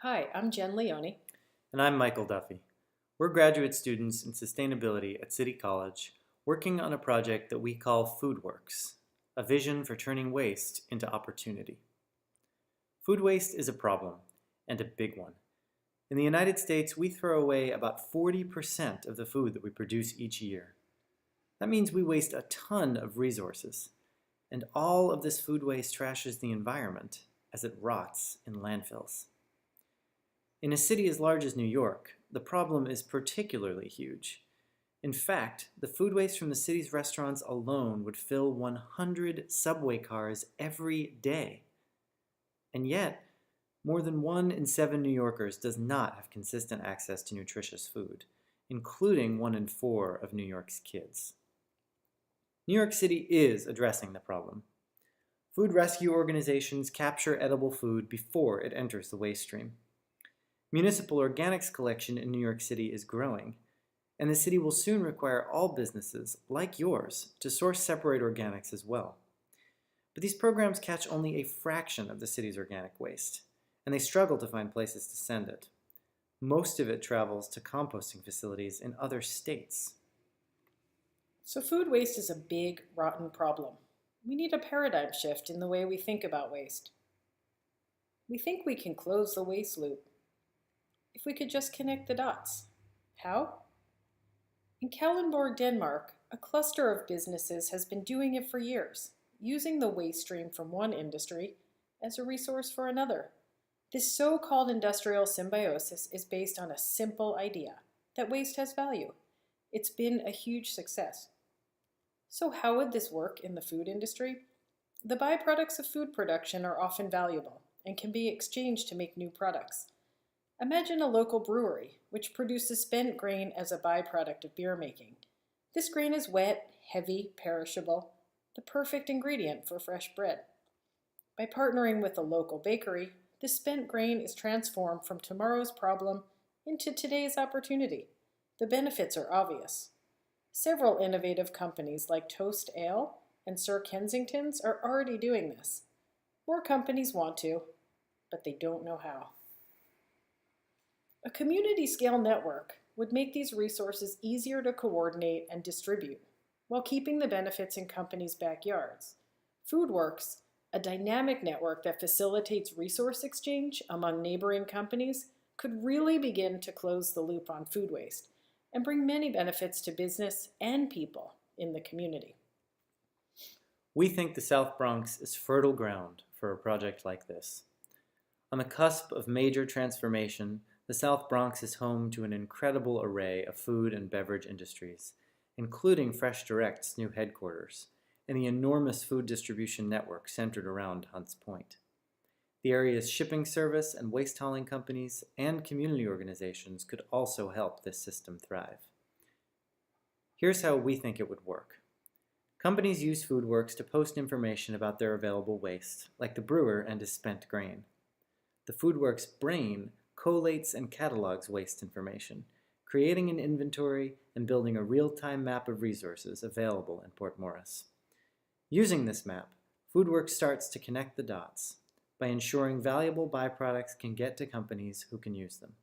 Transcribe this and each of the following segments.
Hi, I'm Jen Leone. And I'm Michael Duffy. We're graduate students in sustainability at City College, working on a project that we call foodWORKS, a vision for turning waste into opportunity. Food waste is a problem, and a big one. In the United States, we throw away about 40% of the food that we produce each year. That means we waste a ton of resources, and all of this food waste trashes the environment as it rots in landfills. In a city as large as New York, the problem is particularly huge. In fact, the food waste from the city's restaurants alone would fill 100 subway cars every day. And yet, more than 1 in 7 New Yorkers does not have consistent access to nutritious food, including 1 in 4 of New York's kids. New York City is addressing the problem. Food rescue organizations capture edible food before it enters the waste stream. Municipal organics collection in New York City is growing, and the city will soon require all businesses, like yours, to source separate organics as well. But these programs catch only a fraction of the city's organic waste, and they struggle to find places to send it. Most of it travels to composting facilities in other states. So food waste is a big, rotten problem. We need a paradigm shift in the way we think about waste. We think we can close the waste loop if we could just connect the dots. How? In Kalundborg, Denmark, a cluster of businesses has been doing it for years, using the waste stream from one industry as a resource for another. This so-called industrial symbiosis is based on a simple idea, that waste has value. It's been a huge success. So how would this work in the food industry? The byproducts of food production are often valuable and can be exchanged to make new products. Imagine a local brewery, which produces spent grain as a byproduct of beer making. This grain is wet, heavy, perishable, the perfect ingredient for fresh bread. By partnering with a local bakery, this spent grain is transformed from tomorrow's problem into today's opportunity. The benefits are obvious. Several innovative companies like Toast Ale and Sir Kensington's are already doing this. More companies want to, but they don't know how. A community-scale network would make these resources easier to coordinate and distribute, while keeping the benefits in companies' backyards. foodWORKS, a dynamic network that facilitates resource exchange among neighboring companies, could really begin to close the loop on food waste and bring many benefits to business and people in the community. We think the South Bronx is fertile ground for a project like this. On the cusp of major transformation, the South Bronx is home to an incredible array of food and beverage industries, including Fresh Direct's new headquarters and the enormous food distribution network centered around Hunts Point. The area's shipping service and waste hauling companies and community organizations could also help this system thrive. Here's how we think it would work. Companies use foodWORKS to post information about their available waste, like the brewer and his spent grain. The foodWORKS brain collates and catalogs waste information, creating an inventory and building a real-time map of resources available in Port Morris. Using this map, foodWORKS starts to connect the dots by ensuring valuable byproducts can get to companies who can use them.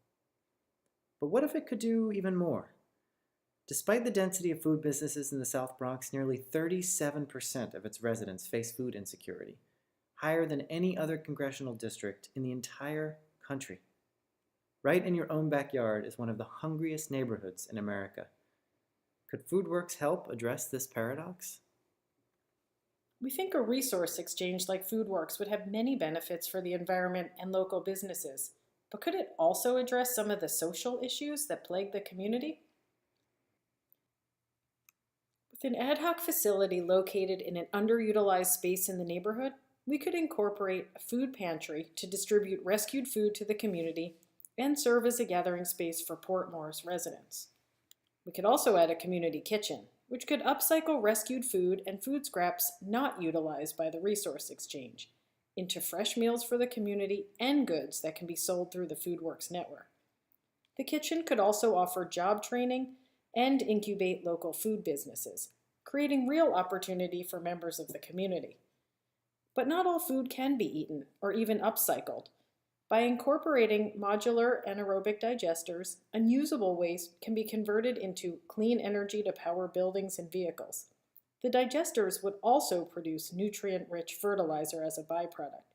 But what if it could do even more? Despite the density of food businesses in the South Bronx, nearly 37% of its residents face food insecurity, higher than any other congressional district in the entire country. Right in your own backyard is one of the hungriest neighborhoods in America. Could foodWORKS help address this paradox? We think a resource exchange like foodWORKS would have many benefits for the environment and local businesses, but could it also address some of the social issues that plague the community? With an ad hoc facility located in an underutilized space in the neighborhood, we could incorporate a food pantry to distribute rescued food to the community and serve as a gathering space for Port Morris residents. We could also add a community kitchen, which could upcycle rescued food and food scraps not utilized by the resource exchange into fresh meals for the community and goods that can be sold through the foodWORKS network. The kitchen could also offer job training and incubate local food businesses, creating real opportunity for members of the community. But not all food can be eaten or even upcycled. By incorporating modular anaerobic digesters, unusable waste can be converted into clean energy to power buildings and vehicles. The digesters would also produce nutrient-rich fertilizer as a byproduct,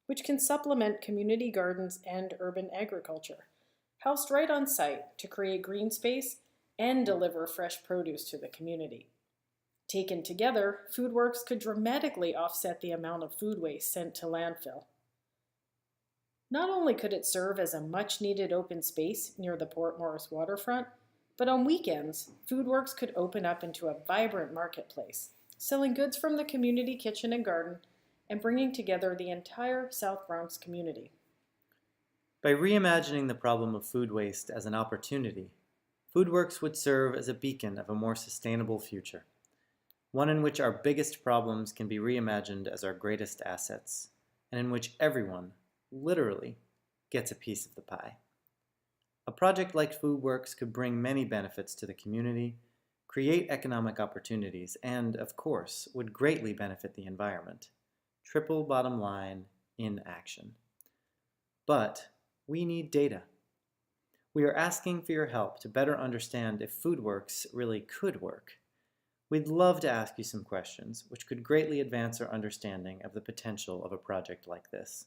which can supplement community gardens and urban agriculture, housed right on site to create green space and deliver fresh produce to the community. Taken together, foodWORKS could dramatically offset the amount of food waste sent to landfill. Not only could it serve as a much-needed open space near the Port Morris waterfront, but on weekends, foodWORKS could open up into a vibrant marketplace, selling goods from the community kitchen and garden and bringing together the entire South Bronx community. By reimagining the problem of food waste as an opportunity, foodWORKS would serve as a beacon of a more sustainable future, one in which our biggest problems can be reimagined as our greatest assets, and in which everyone, literally, gets a piece of the pie. A project like foodWORKS could bring many benefits to the community, create economic opportunities, and, of course, would greatly benefit the environment. Triple bottom line in action. But we need data. We are asking for your help to better understand if foodWORKS really could work. We'd love to ask you some questions, which could greatly advance our understanding of the potential of a project like this.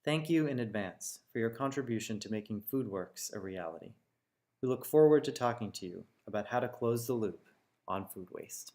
Thank you in advance for your contribution to making foodWORKS a reality. We look forward to talking to you about how to close the loop on food waste.